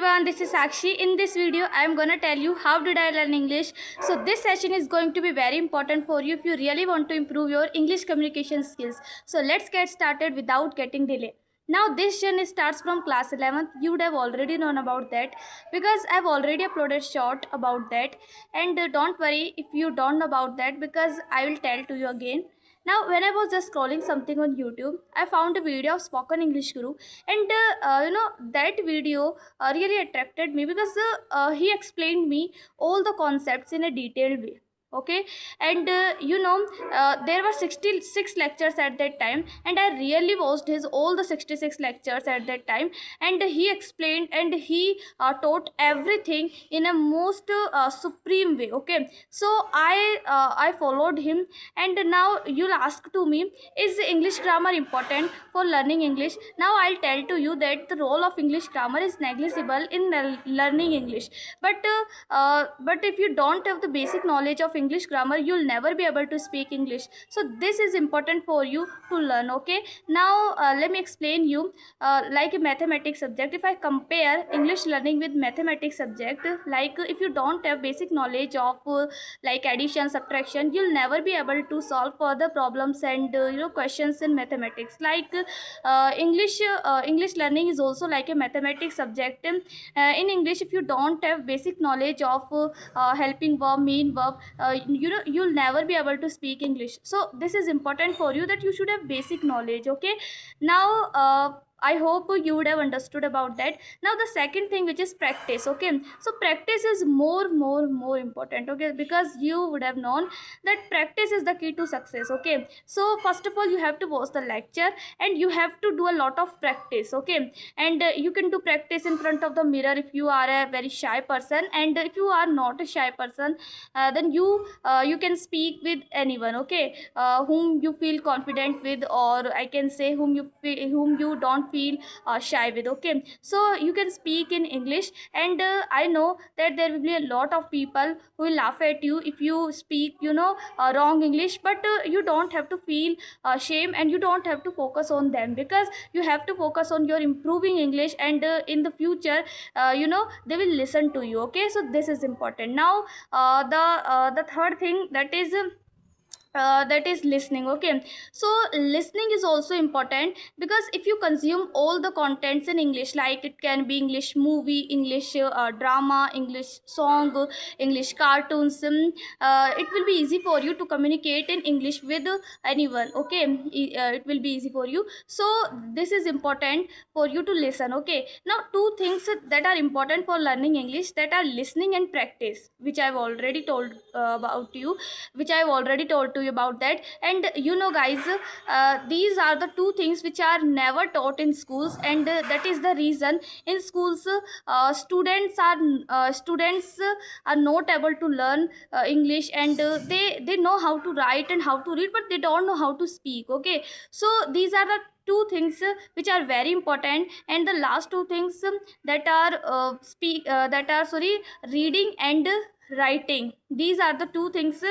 everyone, this is Sakshi. In this video, I am gonna tell you how did I learn English. So this session is going to be very important for you if you really want to improve your English communication skills. So let's get started without getting delay. Now this journey starts from class 11th. You would have already known about that because I've already uploaded short about that. And don't worry if you don't know about that because I will tell to you again. Now, when I was just scrolling something on YouTube, I found a video of Spoken English Guru, and that video really attracted me because he explained me all the concepts in a detailed way. Okay, and there were 66 lectures at that time, and I really watched his all the 66 lectures at that time, and he explained and he taught everything in a most supreme way. Okay, so I followed him, and now you'll ask to me, is English grammar important for learning English? Now I'll tell to you that the role of English grammar is negligible in learning English, but if you don't have the basic knowledge of English grammar, you'll never be able to speak English. So this is important for you to learn. Okay, now let me explain you like a mathematics subject. If I compare English learning with mathematics subject, like if you don't have basic knowledge of like addition, subtraction, you'll never be able to solve further problems and questions in mathematics. Like English learning is also like a mathematics subject. In English, if you don't have basic knowledge of helping verb, mean verb, you'll never be able to speak English. So this is important for you that you should have basic knowledge. Okay, now I hope you would have understood about that. Now the second thing, which is practice. Okay, so practice is more important. Okay, because you would have known that practice is the key to success. Okay, so first of all, you have to watch the lecture and you have to do a lot of practice. Okay, and you can do practice in front of the mirror if you are a very shy person, and if you are not a shy person, then you can speak with anyone. Okay, whom you feel confident with, or I can say whom you don't feel shy with. Okay, so you can speak in English, and I know that there will be a lot of people who will laugh at you if you speak wrong English, but you don't have to feel shame, and you don't have to focus on them, because you have to focus on your improving English, and in the future they will listen to you. Okay, so this is important. Now the third thing, that is listening. Okay, so listening is also important, because if you consume all the contents in English, like it can be English movie, English drama, English song, English cartoons, it will be easy for you to communicate in English with anyone. Okay, it will be easy for you. So this is important for you to listen. Okay, now two things that are important for learning English, that are listening and practice, which I've already told to you about that. And guys, these are the two things which are never taught in schools, and that is the reason in schools students are not able to learn English, and they know how to write and how to read, but they don't know how to speak. Okay, so these are the two things which are very important. And the last two things, that are reading and writing. These are the two things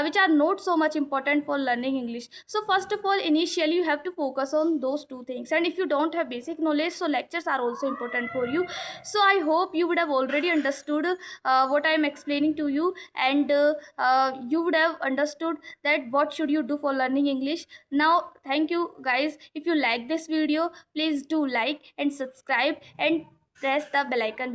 which are not so much important for learning English. So first of all, initially you have to focus on those two things, and if you don't have basic knowledge, so lectures are also important for you. So I hope you would have already understood what I am explaining to you, and you would have understood that what should you do for learning English. Now thank you guys. If you like this video, please do like and subscribe and press the bell icon.